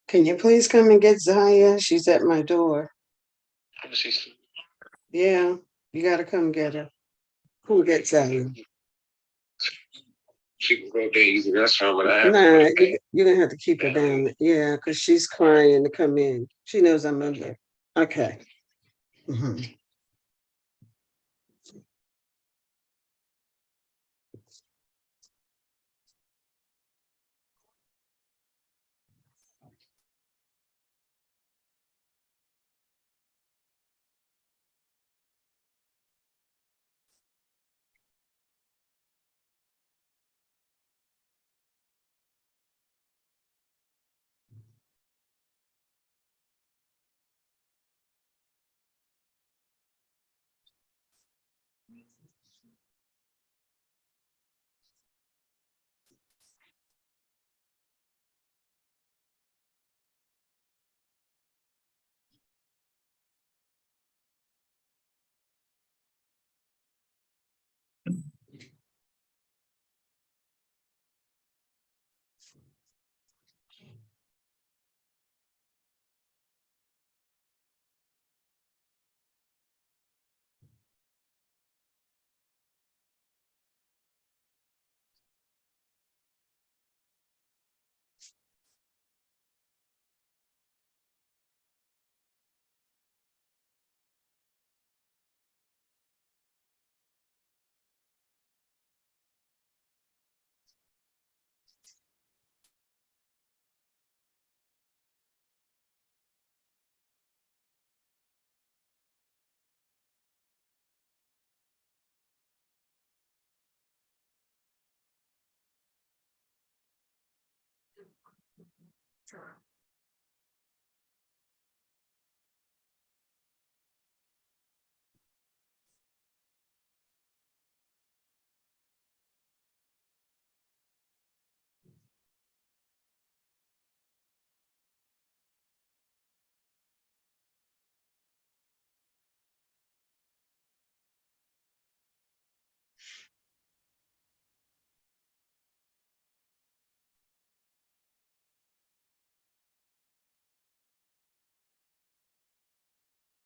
Can you please come and get Zaya? She's at my door. Yeah, you gotta come get her. Come get Zaya. She can go there easy. That's fine. But I have you're gonna have to keep her down. Yeah, because she's crying to come in. She knows I'm in there. Okay. Mhm.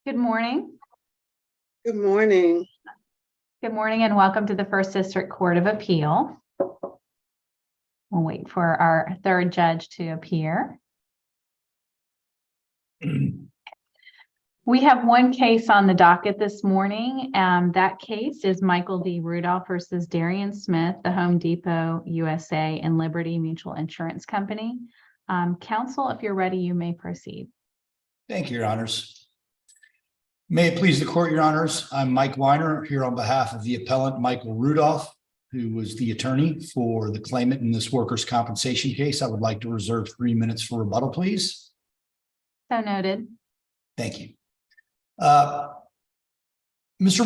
Good morning. Good morning. Good morning and welcome to the First District Court of Appeal. We'll wait for our third judge to appear. We have one case on the docket this morning. That case is Michael D. Rudolph versus Darian Smith, the Home Depot USA and Liberty Mutual Insurance Company. Counsel, if you're ready, you may proceed. Thank you, Your Honors. May it please the court, Your Honors. I'm Mike Weiner here on behalf of the appellant Michael Rudolph, who was the attorney for the claimant in this workers' compensation case. I would like to reserve 3 minutes for rebuttal, please. So noted. Thank you. Mr.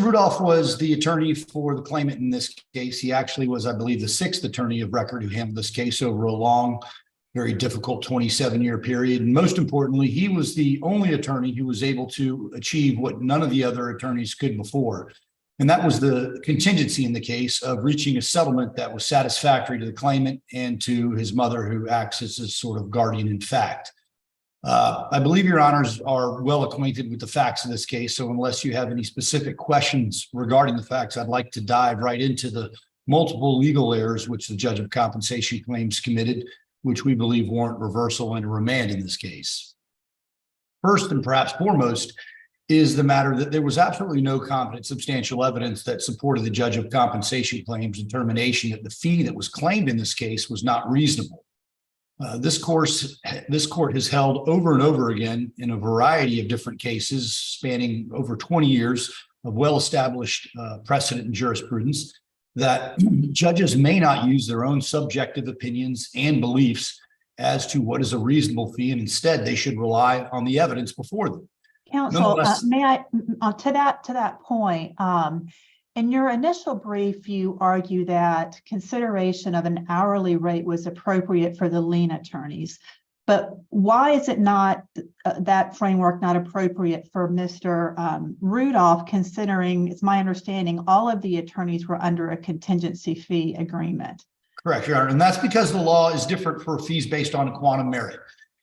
Rudolph was the attorney for the claimant in this case. He actually was, I believe, the sixth attorney of record who handled this case over a long, very difficult 27-year period. And most importantly, he was the only attorney who was able to achieve what none of the other attorneys could before. And that was the contingency in the case of reaching a settlement that was satisfactory to the claimant and to his mother, who acts as a sort of guardian in fact. I believe Your Honors are well acquainted with the facts of this case. So unless you have any specific questions regarding the facts, I'd like to dive right into the multiple legal errors which the judge of compensation claims committed, which we believe warrant reversal and a remand in this case. First and perhaps foremost is the matter that there was absolutely no competent substantial evidence that supported the judge of compensation claims determination that the fee that was claimed in this case was not reasonable. This court has held over and over again in a variety of different cases spanning over 20 years of well-established precedent and jurisprudence that judges may not use their own subjective opinions and beliefs as to what is a reasonable fee, and instead they should rely on the evidence before them. Counsel, may I, to that point, in your initial brief, you argue that consideration of an hourly rate was appropriate for the lien attorneys, but why is it not that framework not appropriate for Mr. Rudolph, considering, it's my understanding, all of the attorneys were under a contingency fee agreement? Correct, Your Honor, and that's because the law is different for fees based on quantum merit.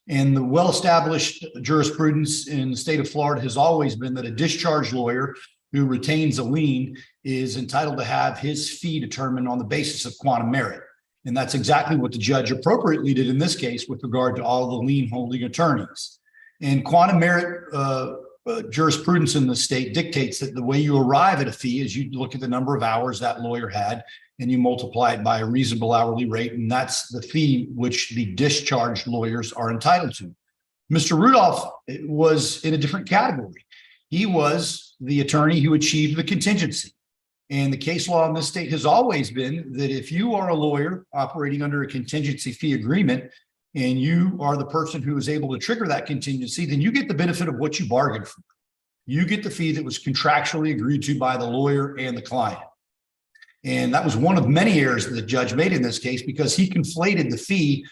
And the well-established jurisprudence in the state of Florida has always been that a discharged lawyer who retains a lien is entitled to have his fee determined on the basis of quantum merit. And that's exactly what the judge appropriately did in this case with regard to all the lien holding attorneys. And quantum merit jurisprudence in the state dictates that the way you arrive at a fee is you look at the number of hours that lawyer had and you multiply it by a reasonable hourly rate. And that's the fee which the discharged lawyers are entitled to. Mr. Rudolph was in a different category. He was the attorney who achieved the contingency. And the case law in this state has always been that if you are a lawyer operating under a contingency fee agreement and you are the person who is able to trigger that contingency, then you get the benefit of what you bargained for. You get the fee that was contractually agreed to by the lawyer and the client. And that was one of many errors that the judge made in this case because he conflated the fee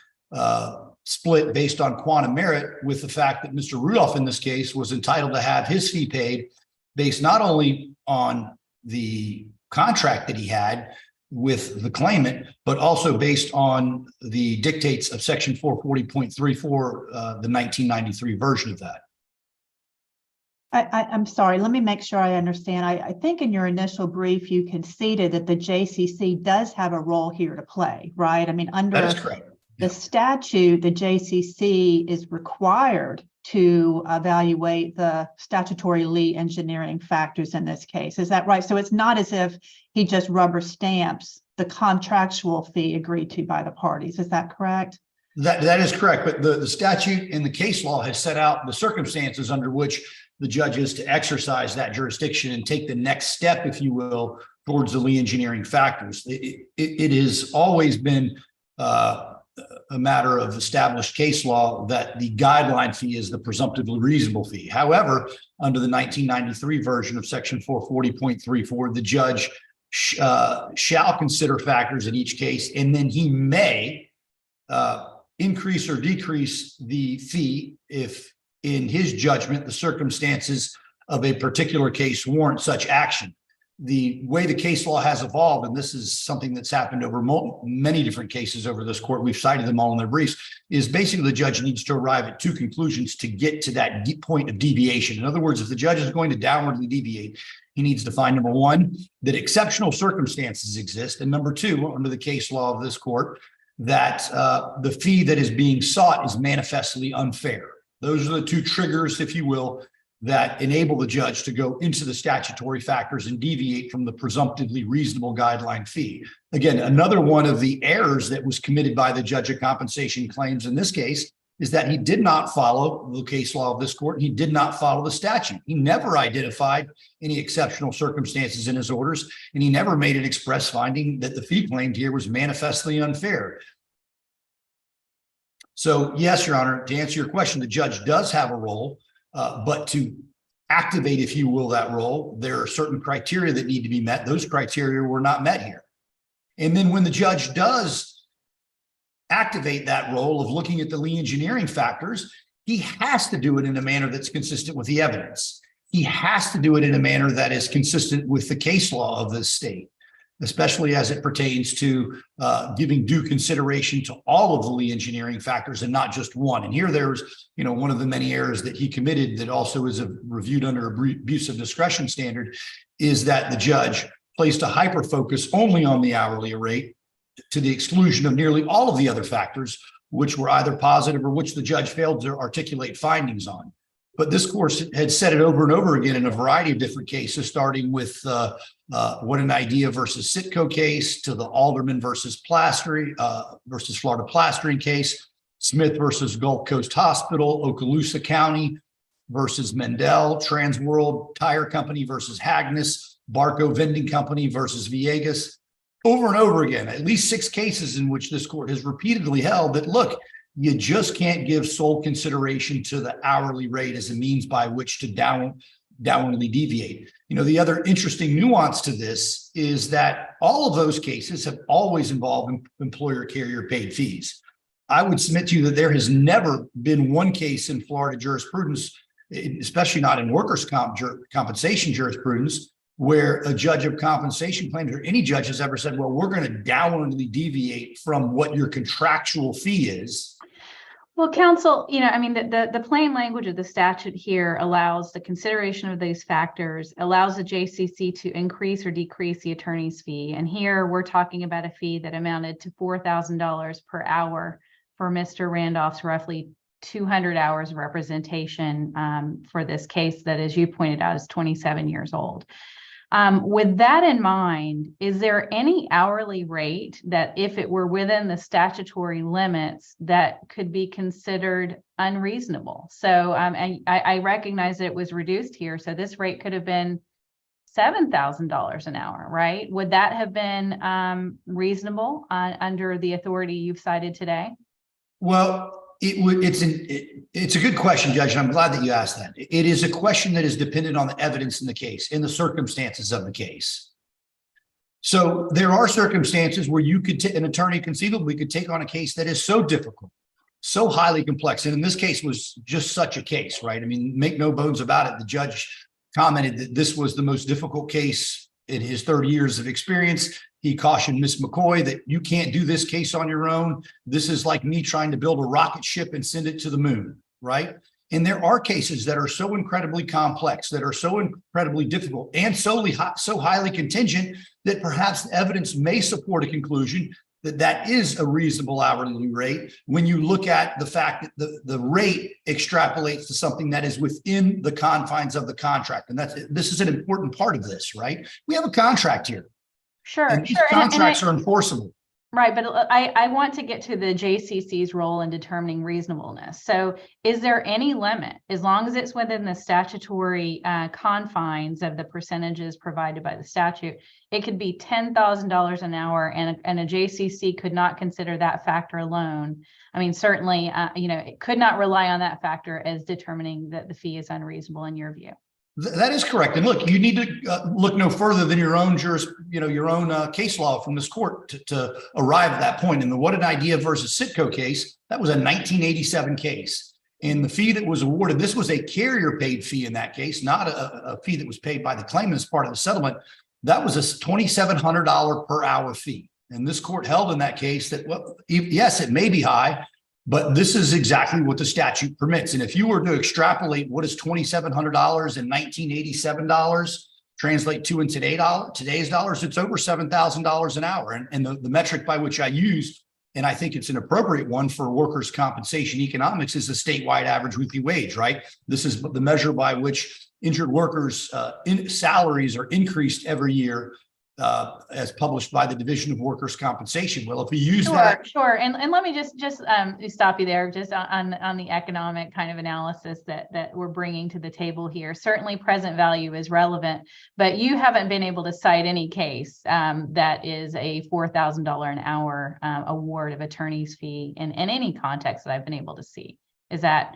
split based on quantum merit with the fact that Mr. Rudolph in this case was entitled to have his fee paid based not only on the contract that he had with the claimant, but also based on the dictates of section 440.34, the 1993 version of that. I'm sorry, let me make sure I understand. I think in your initial brief, you conceded that the JCC does have a role here to play, right? I mean, under That is correct. the statute, the JCC is required to evaluate the statutory lien engineering factors in this case. Is that right? So it's not as if he just rubber stamps the contractual fee agreed to by the parties. Is that correct? That is correct. But the statute and the case law has set out the circumstances under which the judge is to exercise that jurisdiction and take the next step, if you will, towards the lien engineering factors. It has always been a matter of established case law that the guideline fee is the presumptively reasonable fee. However, under the 1993 version of section 440.34, the judge shall consider factors in each case, and then he may increase or decrease the fee if, in his judgment, the circumstances of a particular case warrant such action. The way the case law has evolved, and this is something that's happened over many different cases over this court, we've cited them all in their briefs, is basically the judge needs to arrive at two conclusions to get to that point of deviation. In other words, if the judge is going to downwardly deviate, he needs to find, number one, that exceptional circumstances exist, and number two, under the case law of this court, that the fee that is being sought is manifestly unfair. Those are the two triggers, if you will, that enable the judge to go into the statutory factors and deviate from the presumptively reasonable guideline fee. Again, another one of the errors that was committed by the judge of compensation claims in this case is that he did not follow the case law of this court. He did not follow the statute. He never identified any exceptional circumstances in his orders, and he never made an express finding that the fee claimed here was manifestly unfair. So yes, Your Honor, to answer your question, the judge does have a role. But to activate, if you will, that role, there are certain criteria that need to be met. Those criteria were not met here. And then when the judge does activate that role of looking at the lien engineering factors, he has to do it in a manner that's consistent with the evidence. He has to do it in a manner that is consistent with the case law of this state, especially as it pertains to giving due consideration to all of the lien engineering factors and not just one. And here there's, one of the many errors that he committed that also is reviewed under abuse of discretion standard is that the judge placed a hyper focus only on the hourly rate to the exclusion of nearly all of the other factors, which were either positive or which the judge failed to articulate findings on. But this court had said it over and over again in a variety of different cases, starting with What an Idea versus Sitco case to the Alderman versus Plastering versus Florida Plastering case, Smith versus Gulf Coast Hospital, Okaloosa County versus Mendel, Transworld Tire Company versus Hagnes, Barco Vending Company versus Villegas. Over and over again, at least 6 cases in which this court has repeatedly held that, look, you just can't give sole consideration to the hourly rate as a means by which to downwardly deviate. The other interesting nuance to this is that all of those cases have always involved employer carrier paid fees. I would submit to you that there has never been one case in Florida jurisprudence, especially not in workers' compensation jurisprudence, where a judge of compensation claims or any judge has ever said, well, we're going to downwardly deviate from what your contractual fee is. Well, counsel, I mean, the plain language of the statute here allows the consideration of these factors, allows the JCC to increase or decrease the attorney's fee. And here we're talking about a fee that amounted to $4,000 per hour for Mr. Randolph's roughly 200 hours of representation for this case that, as you pointed out, is 27 years old. With that in mind, is there any hourly rate that, if it were within the statutory limits, that could be considered unreasonable? So I recognize that it was reduced here. So this rate could have been $7,000 an hour, right? Would that have been reasonable under the authority you've cited today? Well, it's a good question, Judge, and I'm glad that you asked that. It is a question that is dependent on the evidence in the case, in the circumstances of the case. So there are circumstances where you could, an attorney conceivably could take on a case that is so difficult, so highly complex. And in this case was just such a case, right? I mean, make no bones about it. The judge commented that this was the most difficult case in his 30 years of experience. He cautioned Ms. McCoy that you can't do this case on your own. This is like me trying to build a rocket ship and send it to the moon, right? And there are cases that are so incredibly complex, that are so incredibly difficult and so highly contingent that perhaps the evidence may support a conclusion that that is a reasonable hourly rate when you look at the fact that the rate extrapolates to something that is within the confines of the contract. And this is an important part of this, right? We have a contract here. Sure, and these sure. contracts are enforceable. Right, but I want to get to the JCC's role in determining reasonableness. So is there any limit, as long as it's within the statutory confines of the percentages provided by the statute? It could be $10,000 an hour, and a JCC could not consider that factor alone. I mean, certainly, it could not rely on that factor as determining that the fee is unreasonable in your view. That is correct. And look, you need to look no further than your own case law from this court to arrive at that point. In the What an Idea versus Sitco case, that was a 1987 case. And the fee that was awarded, this was a carrier paid fee in that case, not a fee that was paid by the claimant as part of the settlement. That was a $2,700 per hour fee. And this court held in that case that, well, yes, it may be high, but this is exactly what the statute permits. And if you were to extrapolate what is $2,700 and $1,987 translate to in today's dollars, it's over $7,000 an hour. And the metric by which I use, and I think it's an appropriate one for workers' compensation economics, is the statewide average weekly wage, right? This is the measure by which injured workers' salaries are increased every year, as published by the Division of Workers' Compensation. Well, if we use that. Sure. And let me just stop you there, just on the economic kind of analysis that we're bringing to the table here. Certainly present value is relevant, but you haven't been able to cite any case that is a $4,000 an hour award of attorney's fee in any context that I've been able to see. Is that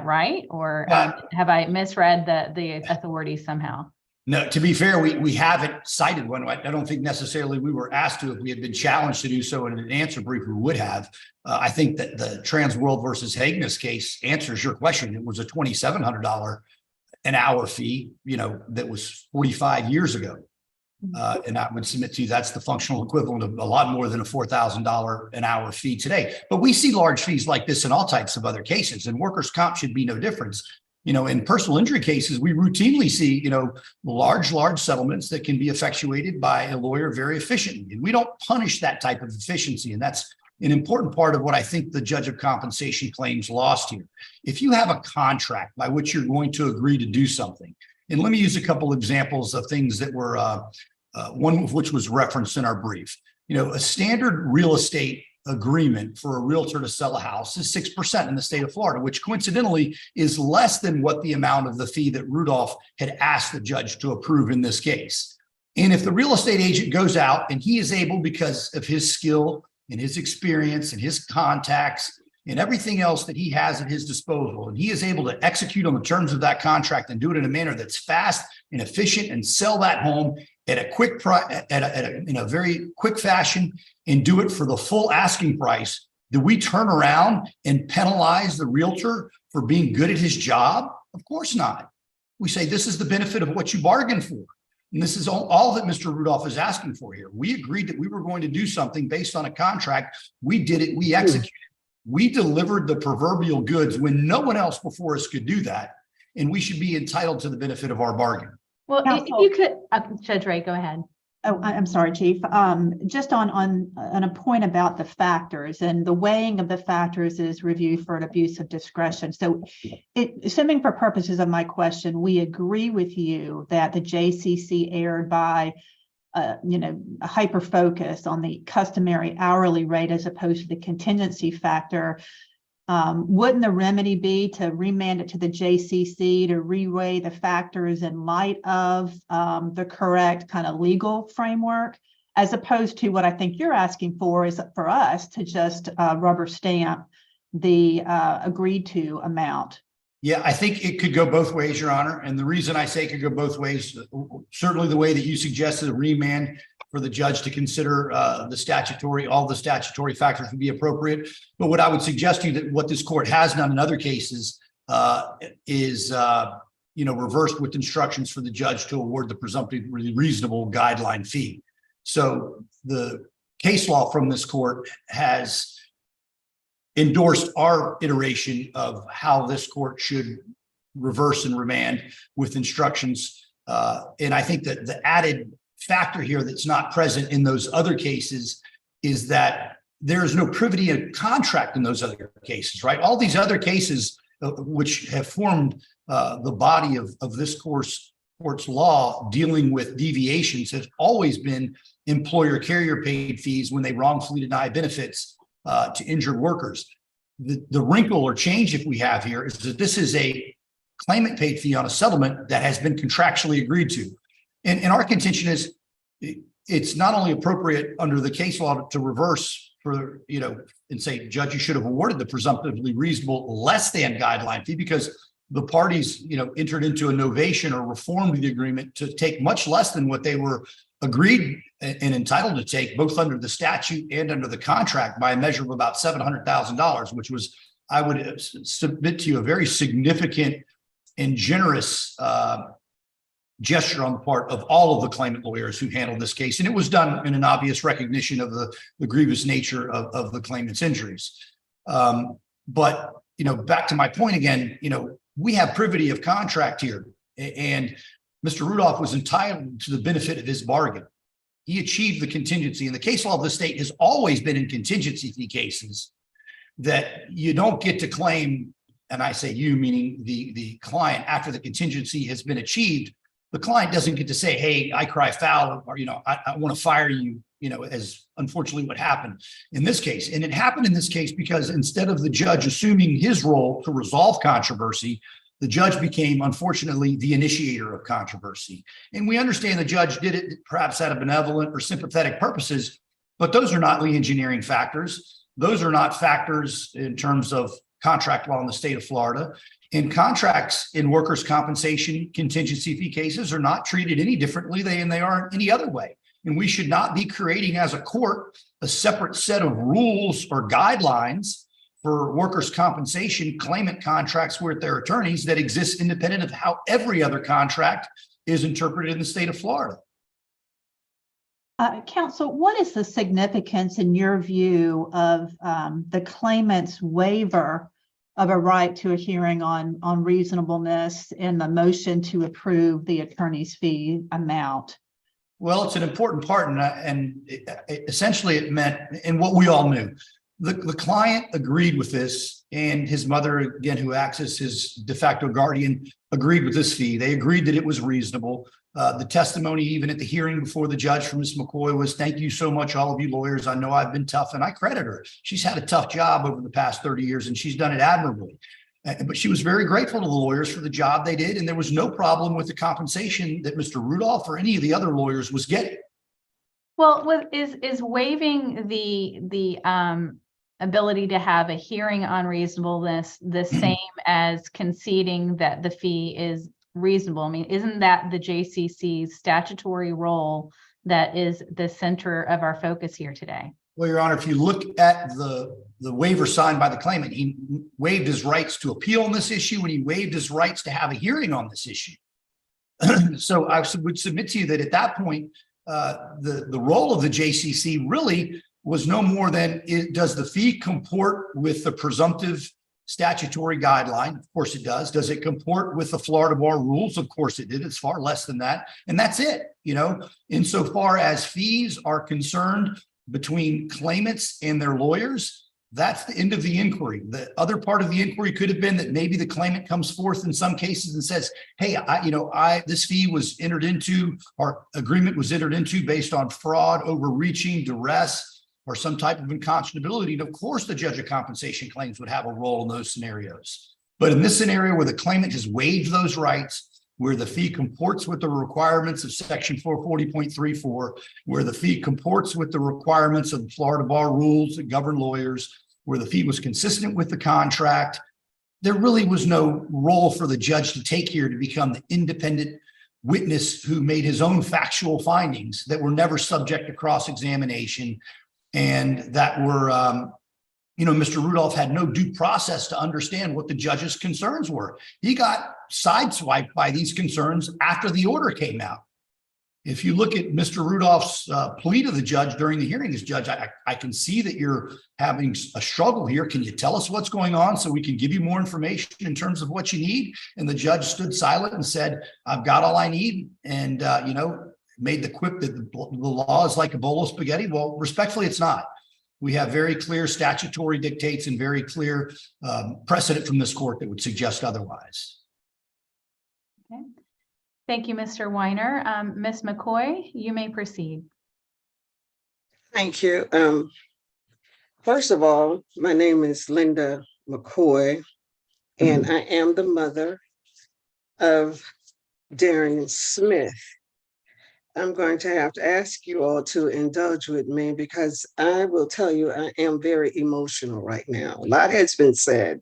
right? Or have I misread the authority somehow? No, to be fair, we haven't cited one. I don't think necessarily we were asked to. If we had been challenged to do so in an answer brief, we would have. I think that the Transworld versus Hagness case answers your question. It was a $2,700 an hour fee, that was 45 years ago. And I would submit to you that's the functional equivalent of a lot more than a $4,000 an hour fee today. But we see large fees like this in all types of other cases, and workers' comp should be no difference. In personal injury cases, we routinely see, large settlements that can be effectuated by a lawyer very efficiently. And we don't punish that type of efficiency. And that's an important part of what I think the judge of compensation claims lost here. If you have a contract by which you're going to agree to do something, and let me use a couple examples of things that were, one of which was referenced in our brief. A standard real estate agreement for a realtor to sell a house is 6% in the state of Florida, which coincidentally is less than what the amount of the fee that Rudolph had asked the judge to approve in this case. And if the real estate agent goes out and he is able, because of his skill and his experience and his contacts and everything else that he has at his disposal, and he is able to execute on the terms of that contract and do it in a manner that's fast and efficient and sell that home at a quick price, in a very quick fashion, and do it for the full asking price, do we turn around and penalize the realtor for being good at his job? Of course not. We say this is the benefit of what you bargained for. And this is all that Mr. Rudolph is asking for here. We agreed that we were going to do something based on a contract. We did it. We executed. We delivered the proverbial goods when no one else before us could do that, and we should be entitled to the benefit of our bargain. Well, if Counsel- you could, Judge Ray, go ahead. Oh, I'm sorry, Chief. Just on a point about the factors, and the weighing of the factors is reviewed for an abuse of discretion. So assuming for purposes of my question, we agree with you that the JCC erred by a hyper focus on the customary hourly rate as opposed to the contingency factor. Wouldn't the remedy be to remand it to the JCC to reweigh the factors in light of the correct kind of legal framework, as opposed to what I think you're asking for is for us to just rubber stamp the agreed to amount? Yeah, I think it could go both ways, Your Honor. And the reason I say it could go both ways, certainly the way that you suggested, a remand for the judge to consider all the statutory factors would be appropriate. But what I would suggest to you that what this court has done in other cases is reversed with instructions for the judge to award the presumptively reasonable guideline fee. So the case law from this court has endorsed our iteration of how this court should reverse and remand with instructions. And I think that the added factor here that's not present in those other cases is that there is no privity of contract in those other cases, right? All these other cases which have formed the body of this court's law dealing with deviations has always been employer carrier paid fees when they wrongfully deny benefits to injured workers. The wrinkle or change if we have here is that this is a claimant paid fee on a settlement that has been contractually agreed to. And our contention is it's not only appropriate under the case law to reverse for, and say, Judge, you should have awarded the presumptively reasonable less than guideline fee because the parties, entered into a novation or reformed the agreement to take much less than what they were agreed and entitled to take, both under the statute and under the contract by a measure of about $700,000, which was, I would submit to you, a very significant and generous gesture on the part of all of the claimant lawyers who handled this case. And it was done in an obvious recognition of the grievous nature of the claimant's injuries. But, back to my point again, we have privity of contract here. And Mr. Rudolph was entitled to the benefit of his bargain. He achieved the contingency. And the case law of the state has always been in contingency fee cases that you don't get to claim, and I say you, meaning the client, after the contingency has been achieved. The client doesn't get to say, hey, I cry foul, or, I want to fire you, as unfortunately what happened in this case. And it happened in this case because instead of the judge assuming his role to resolve controversy, the judge became, unfortunately, the initiator of controversy. And we understand the judge did it perhaps out of benevolent or sympathetic purposes, but those are not engineering factors. Those are not factors in terms of contract law in the state of Florida. And contracts in workers' compensation contingency fee cases are not treated any differently than they are any other way. And we should not be creating as a court a separate set of rules or guidelines for workers' compensation claimant contracts with their attorneys that exists independent of how every other contract is interpreted in the state of Florida. Counsel, what is the significance in your view of the claimant's waiver of a right to a hearing on reasonableness in the motion to approve the attorney's fee amount? Well, it's an important part, and essentially it meant, and what we all knew, the client agreed with this, and his mother, again, who acts as his de facto guardian, agreed with this fee. They agreed that it was reasonable. The testimony, even at the hearing before the judge from Ms. McCoy, was, thank you so much, all of you lawyers. I know I've been tough, and I credit her. She's had a tough job over the past 30 years, and she's done it admirably. But she was very grateful to the lawyers for the job they did, and there was no problem with the compensation that Mr. Rudolph or any of the other lawyers was getting. Well, is waiving the ability to have a hearing on reasonableness the same as conceding that the fee is reasonable? I mean, isn't that the JCC's statutory role that is the center of our focus here today? Well, Your Honor, if you look at the waiver signed by the claimant, he waived his rights to appeal on this issue, and he waived his rights to have a hearing on this issue. So I would submit to you that at that point, the role of the JCC really was no more than, does the fee comport with the presumptive statutory guideline? Of course it does. Does it comport with the Florida bar rules? Of course it did. It's far less than that. And that's it. Insofar as fees are concerned between claimants and their lawyers, that's the end of the inquiry. The other part of the inquiry could have been that maybe the claimant comes forth in some cases and says, hey, this fee was entered into, or agreement was entered into based on fraud, overreaching, duress, or some type of unconscionability. And of course, the judge of compensation claims would have a role in those scenarios. But in this scenario where the claimant has waived those rights, where the fee comports with the requirements of section 440.34, where the fee comports with the requirements of the Florida bar rules that govern lawyers, where the fee was consistent with the contract, there really was no role for the judge to take here to become the independent witness who made his own factual findings that were never subject to cross-examination and that were, Mr. Rudolph had no due process to understand what the judge's concerns were. He got sideswiped by these concerns after the order came out. If you look at Mr. Rudolph's plea to the judge during the hearing, as judge, I can see that you're having a struggle here. Can you tell us what's going on so we can give you more information in terms of what you need? And the judge stood silent and said, I've got all I need. And, made the quip that the law is like a bowl of spaghetti. Well, respectfully, it's not. We have very clear statutory dictates and very clear precedent from this court that would suggest otherwise. Okay. Thank you, Mr. Weiner. Ms. McCoy, you may proceed. Thank you. First of all, my name is Linda McCoy, and I am the mother of Darian Smith. I'm going to have to ask you all to indulge with me because I will tell you I am very emotional right now. A lot has been said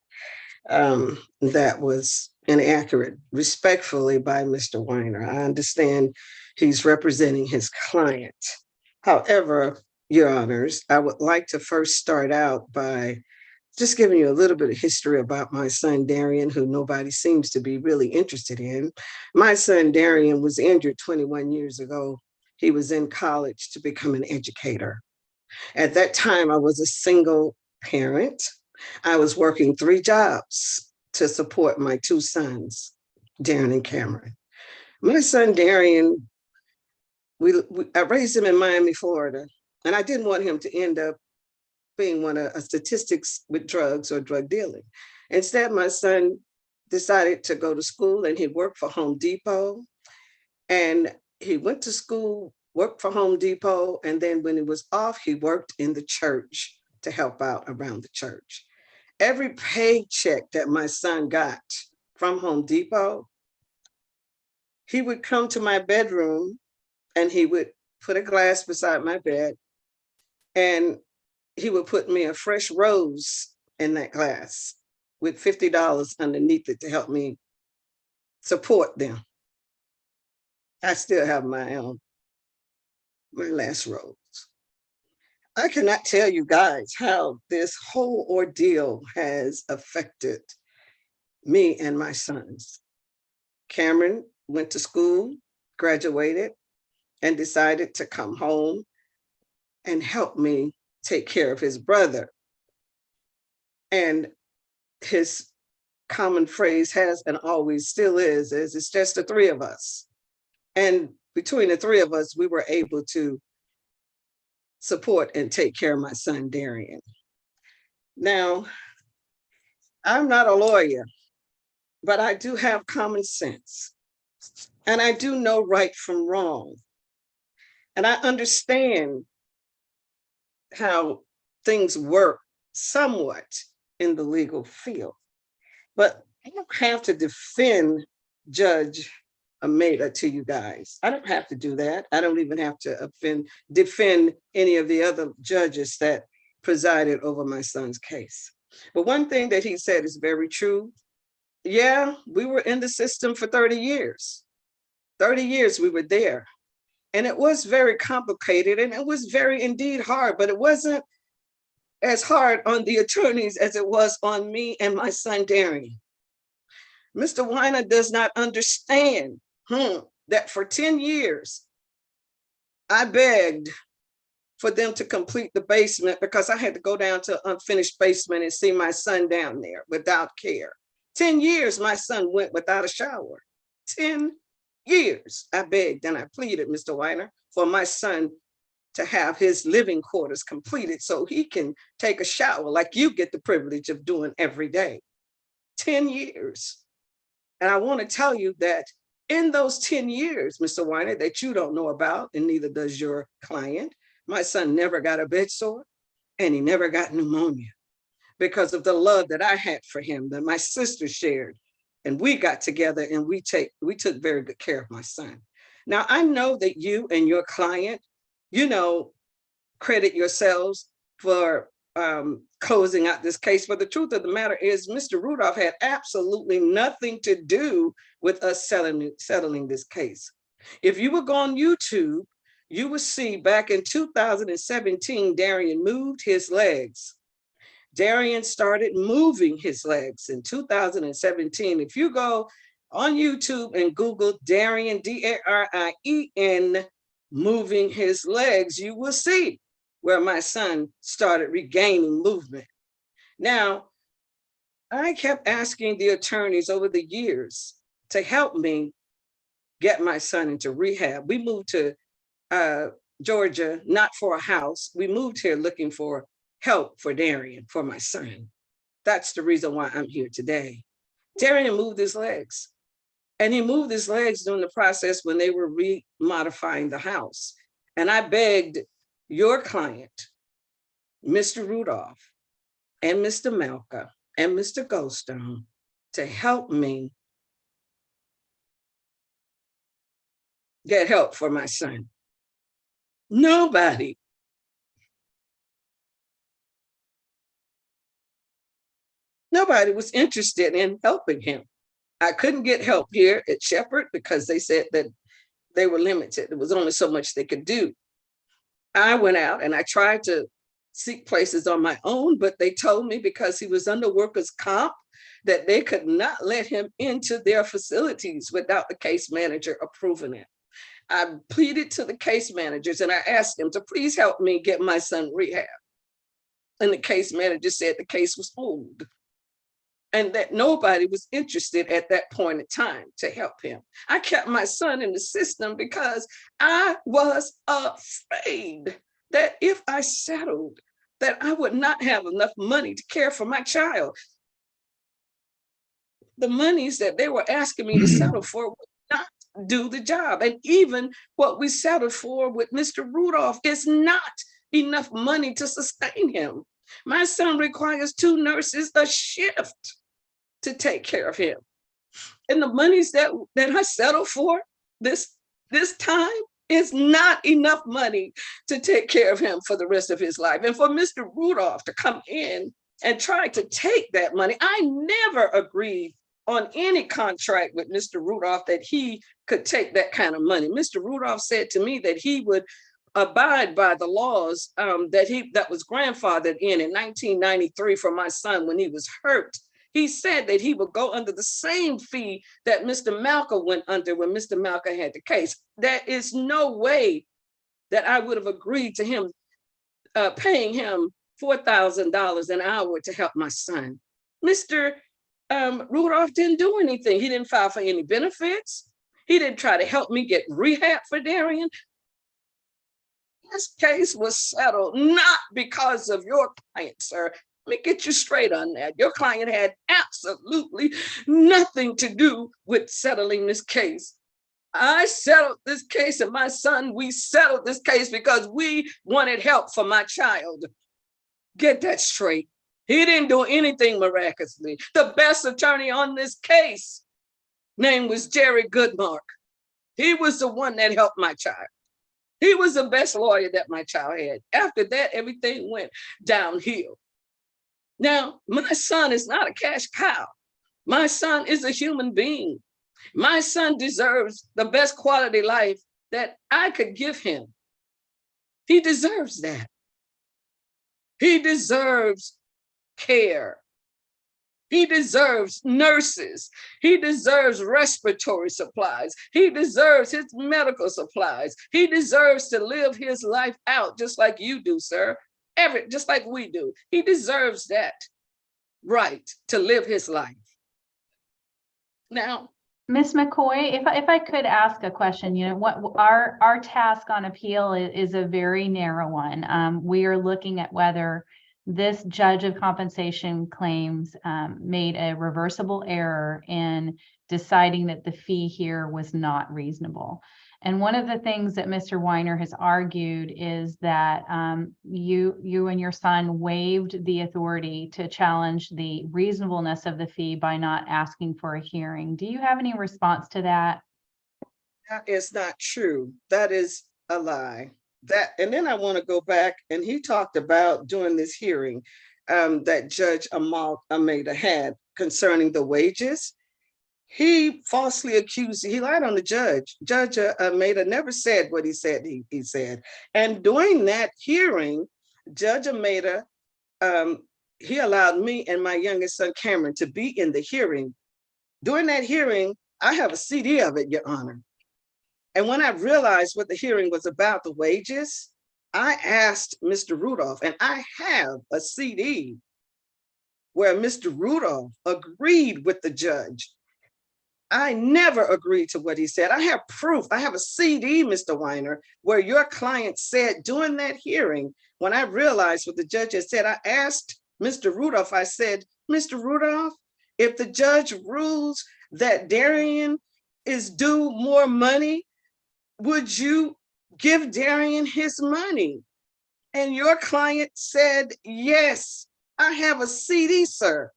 that was inaccurate, respectfully, by Mr. Weiner. I understand he's representing his client. However, Your Honors, I would like to first start out by just giving you a little bit of history about my son, Darian, who nobody seems to be really interested in. My son, Darian, was injured 21 years ago. He was in college to become an educator. At that time, I was a single parent. I was working 3 jobs to support my 2 sons, Darren and Cameron. My son, Darian, I raised him in Miami, Florida, and I didn't want him to end up being one of statistics with drugs or drug dealing. Instead, my son decided to go to school and he worked for Home Depot. And he went to school, worked for Home Depot. And then when he was off, he worked in the church to help out around the church. Every paycheck that my son got from Home Depot, he would come to my bedroom and he would put a glass beside my bed and he would put me a fresh rose in that glass with $50 underneath it to help me support them. I still have my last rose. I cannot tell you guys how this whole ordeal has affected me and my sons. Cameron went to school, graduated, and decided to come home and help me take care of his brother. And his common phrase has and always still is it's just the 3 of us. And between the 3 of us, we were able to support and take care of my son, Darian. Now, I'm not a lawyer, but I do have common sense. And I do know right from wrong. And I understand how things work somewhat in the legal field. But I don't have to defend Judge Ameda to you guys. I don't have to do that. I don't even have to defend any of the other judges that presided over my son's case. But one thing that he said is very true. Yeah, we were in the system for 30 years. 30 years we were there. And it was very complicated and it was very indeed hard, but it wasn't as hard on the attorneys as it was on me and my son, Darian. Mr. Weiner does not understand that for 10 years, I begged for them to complete the basement because I had to go down to unfinished basement and see my son down there without care. 10 years my son went without a shower. 10 years. I begged and I pleaded, Mr. Weiner, for my son to have his living quarters completed so he can take a shower like you get the privilege of doing every day. 10 years. And I want to tell you that in those 10 years, Mr. Weiner, that you don't know about, and neither does your client, my son never got a bed sore and he never got pneumonia because of the love that I had for him, that my sister shared. And we got together and we took very good care of my son. Now, I know that you and your client, credit yourselves for closing out this case. But the truth of the matter is Mr. Rudolph had absolutely nothing to do with us settling this case. If you would go on YouTube, you will see back in 2017, Darian moved his legs. Darian started moving his legs in 2017. If you go on YouTube and Google Darian, D-A-R-I-E-N, moving his legs, you will see where my son started regaining movement. Now, I kept asking the attorneys over the years to help me get my son into rehab. We moved to Georgia, not for a house. We moved here looking for help for Darian, for my son. That's the reason why I'm here today. Darian moved his legs. And he moved his legs during the process when they were remodifying the house. And I begged your client, Mr. Rudolph, and Mr. Malka, and Mr. Goldstone to help me get help for my son. Nobody was interested in helping him. I couldn't get help here at Shepherd because they said that they were limited. There was only so much they could do. I went out and I tried to seek places on my own, but they told me because he was under workers' comp that they could not let him into their facilities without the case manager approving it. I pleaded to the case managers and I asked them to please help me get my son rehab. And the case manager said the case was old and that nobody was interested at that point in time to help him. I kept my son in the system because I was afraid that if I settled, that I would not have enough money to care for my child. The monies that they were asking me to settle for would not do the job. And even what we settled for with Mr. Rudolph is not enough money to sustain him. My son requires 2 nurses a shift to take care of him. And the monies that I settled for this time is not enough money to take care of him for the rest of his life. And for Mr. Rudolph to come in and try to take that money, I never agreed on any contract with Mr. Rudolph that he could take that kind of money. Mr. Rudolph said to me that he would abide by the laws that was grandfathered in 1993 for my son when he was hurt. He said that he would go under the same fee that Mr. Malka went under when Mr. Malka had the case. There is no way that I would have agreed to him paying him $4,000 an hour to help my son. Mr. Rudolph didn't do anything. He didn't file for any benefits. He didn't try to help me get rehab for Darian. This case was settled not because of your client, sir. Let me get you straight on that. Your client had absolutely nothing to do with settling this case. I settled this case and my son, we settled this case because we wanted help for my child. Get that straight. He didn't do anything miraculously. The best attorney on this case, name was Jerry Goodmark. He was the one that helped my child. He was the best lawyer that my child had. After that, everything went downhill. Now, my son is not a cash cow. My son is a human being. My son deserves the best quality life that I could give him. He deserves that. He deserves care. He deserves nurses. He deserves respiratory supplies. He deserves his medical supplies. He deserves to live his life out just like you do, sir. Just like we do. He deserves that right to live his life. Now, Ms. McCoy, if I could ask a question, what our task on appeal is a very narrow one. We are looking at whether this judge of compensation claims made a reversible error in deciding that the fee here was not reasonable. And one of the things that Mr. Weiner has argued is that you and your son waived the authority to challenge the reasonableness of the fee by not asking for a hearing. Do you have any response to that? that is not true. That is a lie. And then I want to go back, and he talked about during this hearing that Judge Almeida had concerning the wages. He falsely accused, he lied on the judge. Judge Almeida never said what he said he said. And during that hearing, Judge Almeida, he allowed me and my youngest son, Cameron, to be in the hearing. During that hearing, I have a CD of it, Your Honor. And when I realized what the hearing was about, the wages, I asked Mr. Rudolph, and I have a CD where Mr. Rudolph agreed with the judge. I never agreed to what he said. I have proof. I have a CD, Mr. Weiner, where your client said during that hearing, when I realized what the judge had said, I asked Mr. Rudolph, I said, Mr. Rudolph, if the judge rules that Darian is due more money, would you give Darian his money? And your client said, yes. I have a CD, sir,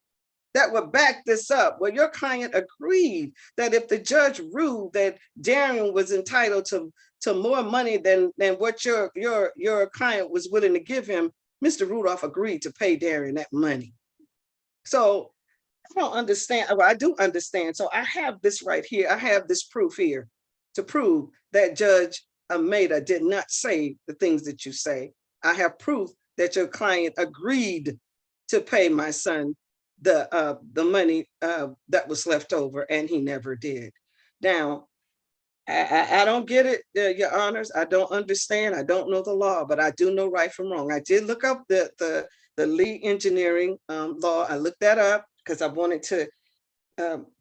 that would back this up, where your client agreed that if the judge ruled that Darian was entitled to more money than what your client was willing to give him, Mr. Rudolph agreed to pay Darian that money. So I don't understand. Well, I do understand. So I have this right here. I have this proof here to prove that Judge Almeida did not say the things that you say. I have proof that your client agreed to pay my son the money that was left over, and he never did. Now, I don't get it, Your Honors. I don't understand. I don't know the law, but I do know right from wrong. I did look up the Lee engineering law. I looked that up because I wanted to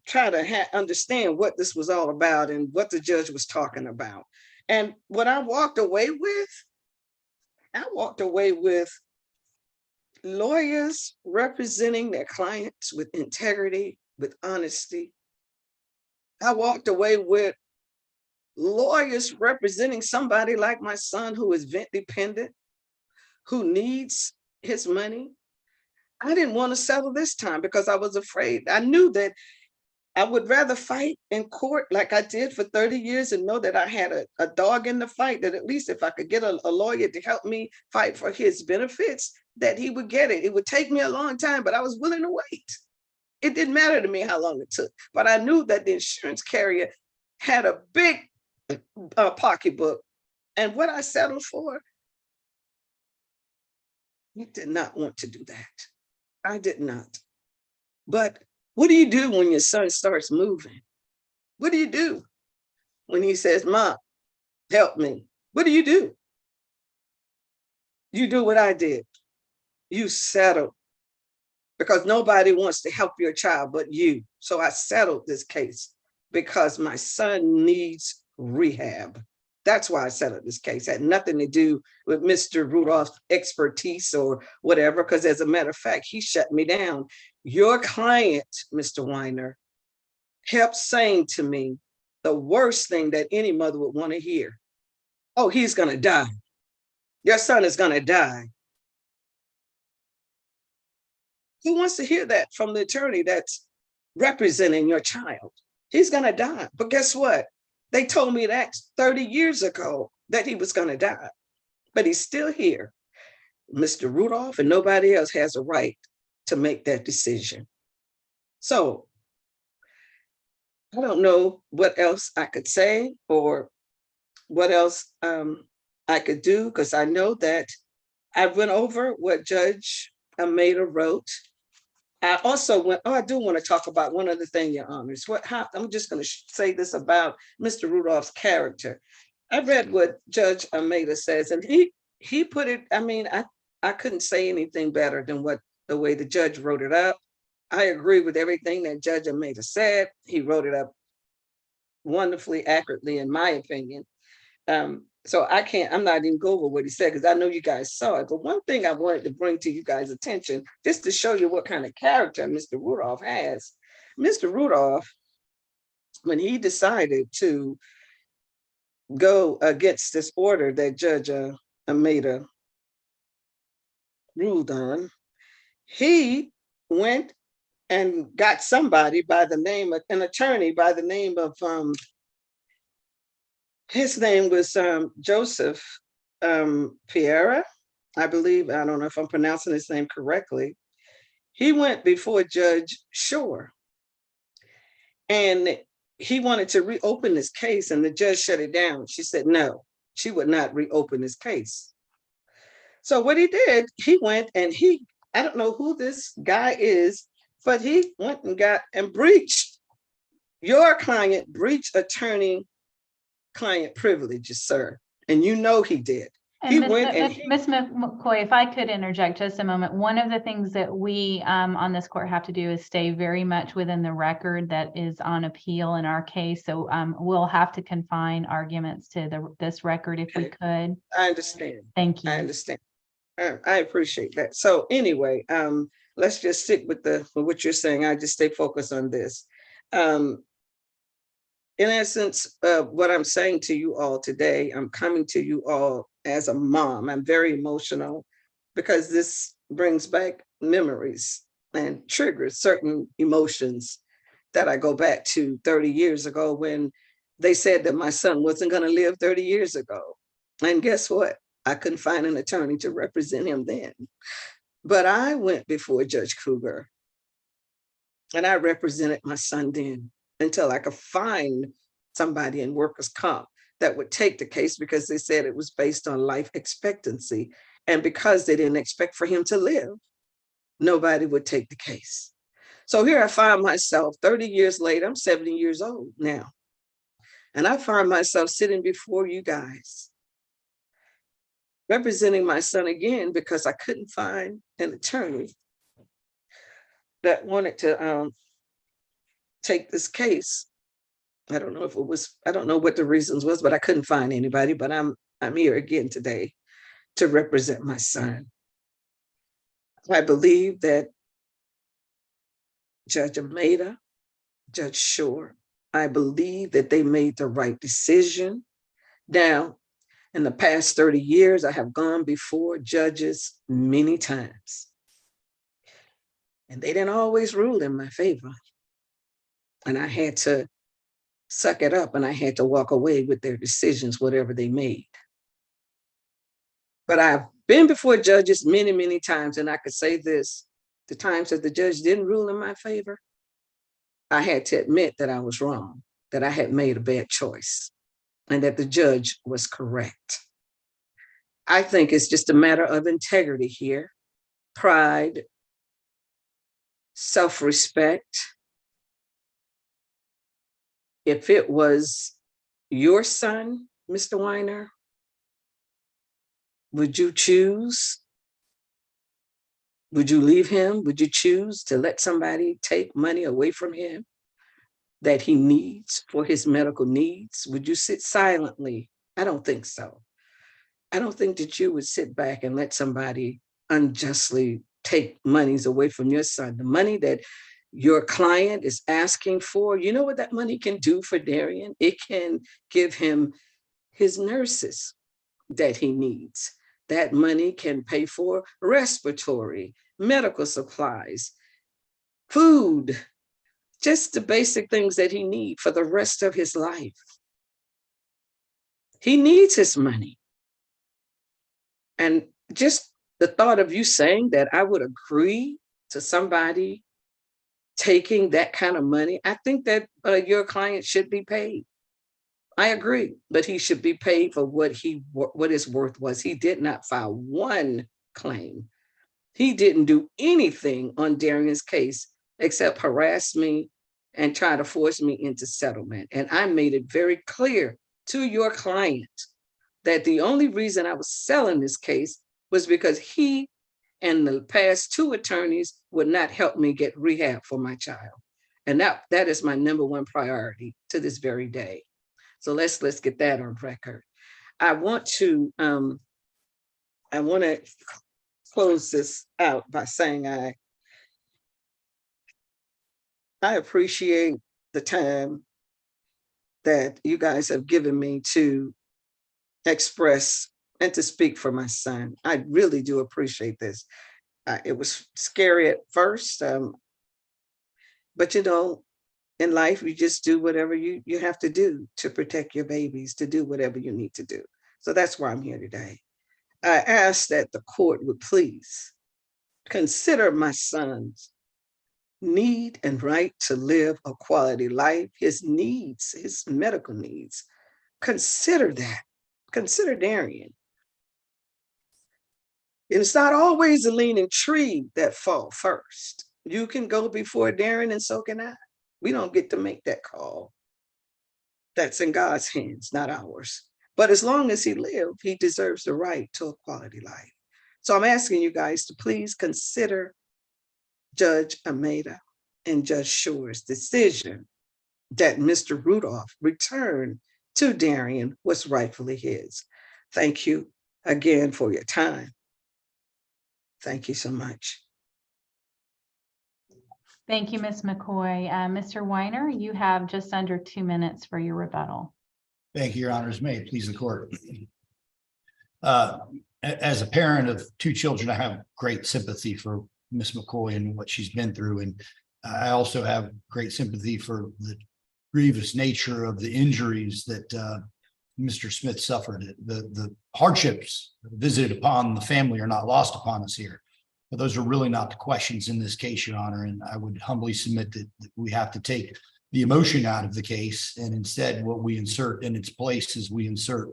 try to understand what this was all about and what the judge was talking about. And what I walked away with lawyers representing their clients with integrity, with honesty. I walked away with lawyers representing somebody like my son who is vent dependent, who needs his money. I didn't want to settle this time because I was afraid. I knew that I would rather fight in court like I did for 30 years and know that I had a dog in the fight, that at least if I could get a lawyer to help me fight for his benefits, that he would get it. It would take me a long time, but I was willing to wait. It didn't matter to me how long it took, but I knew that the insurance carrier had a big pocketbook. And what I settled for, he did not want to do that. I did not. But what do you do when your son starts moving? What do you do when he says, Mom, help me? What do? You do what I did. You settle, because nobody wants to help your child but you. So I settled this case because my son needs rehab. That's why I settled this case. It had nothing to do with Mr. Rudolph's expertise or whatever, because as a matter of fact, he shut me down. Your client, Mr. Weiner, kept saying to me the worst thing that any mother would want to hear. Oh, he's going to die. Your son is going to die. Who wants to hear that from the attorney that's representing your child? He's going to die. But guess what? They told me that 30 years ago that he was going to die, but he's still here. Mr. Rudolph and nobody else has a right to make that decision. So I don't know what else I could say or what else I could do, because I know that I went over what Judge Almeida wrote. I also went, I do want to talk about one other thing, Your Honors. I'm just going to say this about Mr. Rudolph's character. I read what Judge Almeida says, and he put it, I couldn't say anything better than the way the judge wrote it up. I agree with everything that Judge Almeida said. He wrote it up wonderfully, accurately, in my opinion. So I'm not even go over what he said because I know you guys saw it. But one thing I wanted to bring to you guys' attention, just to show you what kind of character Mr. Rudolph has. Mr. Rudolph, when he decided to go against this order that Judge Almeida ruled on, he went and got somebody by the name of an attorney by the name of his name was Joseph Piera, I believe. I don't know if I'm pronouncing his name correctly. He went before Judge Shore and he wanted to reopen this case, and the judge shut it down. She said no, she would not reopen this case. So what he did, he went and I don't know who this guy is, but he went and breached your client, breached attorney-client privileges, sir. And you know he did. And Ms. McCoy, if I could interject just a moment, one of the things that we on this court have to do is stay very much within the record that is on appeal in our case. So we'll have to confine arguments to this record if we could. I understand. Thank you. I understand. I appreciate that. So anyway, let's just stick with what you're saying. I just stay focused on this. In essence, what I'm saying to you all today, I'm coming to you all as a mom. I'm very emotional because this brings back memories and triggers certain emotions that I go back to 30 years ago when they said that my son wasn't going to live 30 years ago. And guess what? I couldn't find an attorney to represent him then. But I went before Judge Kruger and I represented my son then until I could find somebody in workers' comp that would take the case because they said it was based on life expectancy. And because they didn't expect for him to live, nobody would take the case. So here I find myself 30 years later, I'm 70 years old now. And I find myself sitting before you guys, representing my son again because I couldn't find an attorney that wanted to take this case. I don't know what the reasons was, but I couldn't find anybody. But I'm here again today to represent my son. I believe that Judge Almeida, Judge Shore, I believe that they made the right decision. Now, in the past 30 years, I have gone before judges many times. And they didn't always rule in my favor. And I had to suck it up and I had to walk away with their decisions, whatever they made. But I've been before judges many, many times, and I could say this, the times that the judge didn't rule in my favor, I had to admit that I was wrong, that I had made a bad choice, and that the judge was correct. I think it's just a matter of integrity here, pride, self-respect. If it was your son, Mr. Weiner, would you choose? Would you leave him? Would you choose to let somebody take money away from him that he needs for his medical needs? Would you sit silently? I don't think so. I don't think that you would sit back and let somebody unjustly take monies away from your son. The money that your client is asking for, you know what that money can do for Darian? It can give him his nurses that he needs. That money can pay for respiratory, medical supplies, food, just the basic things that he needs for the rest of his life. He needs his money. And just the thought of you saying that I would agree to somebody taking that kind of money, I think that your client should be paid. I agree, but he should be paid for what his worth was. He did not file one claim He didn't do anything on Darian's case except harass me and try to force me into settlement. And I made it very clear to your client that the only reason I was selling this case was because he and the past two attorneys would not help me get rehab for my child. And that is my number one priority to this very day. So let's get that on record. I want to close this out by saying I appreciate the time that you guys have given me to express and to speak for my son. I really do appreciate this. It was scary at first, but you know, in life, you just do whatever you have to do to protect your babies, to do whatever you need to do. So that's why I'm here today. I ask that the court would please consider my son's need and right to live a quality life, his needs, his medical needs. Consider that. Consider Darian. And it's not always the leaning tree that fall first. You can go before Darian and so can I. We don't get to make that call. That's in God's hands, not ours. But as long as he lived, he deserves the right to a quality life. So I'm asking you guys to please consider Judge Almeida and Judge Shore's decision that Mr. Rudolph returned to Darian was rightfully his. Thank you again for your time. Thank you so much. Thank you, Ms. McCoy. Mr. Weiner, you have just under 2 minutes for your rebuttal. Thank you, Your Honors. May it please the court. As a parent of two children, I have great sympathy for Ms. McCoy and what she's been through. And I also have great sympathy for the grievous nature of the injuries that Mr. Smith suffered. The hardships visited upon the family are not lost upon us here. But those are really not the questions in this case, Your Honor. And I would humbly submit that we have to take the emotion out of the case. And instead, what we insert in its place is we insert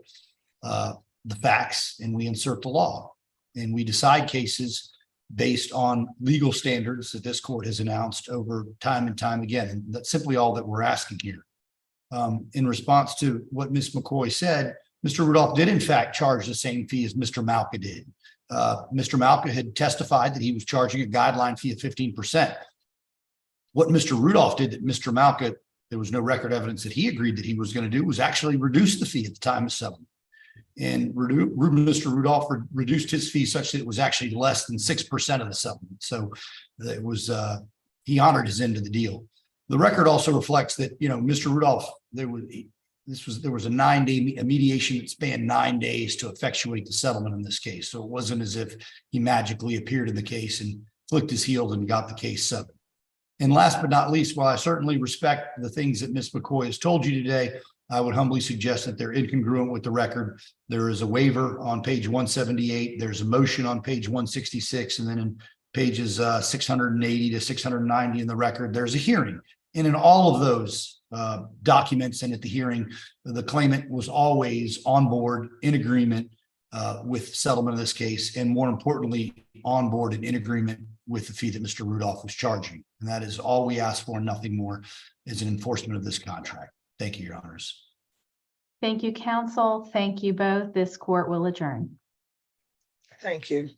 the facts and we insert the law. And we decide cases based on legal standards that this court has announced over time and time again. And that's simply all that we're asking here. In response to what Ms. McCoy said, Mr. Rudolph did in fact charge the same fee as Mr. Malka did. Mr. Malka had testified that he was charging a guideline fee of 15%. What Mr. Rudolph did that Mr. Malka, there was no record evidence that he agreed that he was going to do, was actually reduce the fee at the time of settlement. And Mr. Rudolph reduced his fee such that it was actually less than 6% of the settlement. So it was he honored his end of the deal. The record also reflects that, you know, Mr. Rudolph, there was a 9-day mediation that spanned 9 days to effectuate the settlement in this case. So it wasn't as if he magically appeared in the case and flicked his heels and got the case settled. And last but not least, while I certainly respect the things that Ms. McCoy has told you today, I would humbly suggest that they're incongruent with the record. There is a waiver on page 178. There's a motion on page 166. And then in pages 680 to 690 in the record, there's a hearing. And in all of those documents and at the hearing, the claimant was always on board, in agreement with settlement of this case, and more importantly, on board and in agreement with the fee that Mr. Rudolph was charging. And that is all we ask for, and nothing more, is an enforcement of this contract. Thank you, Your Honors. Thank you, counsel. Thank you both. This court will adjourn. Thank you.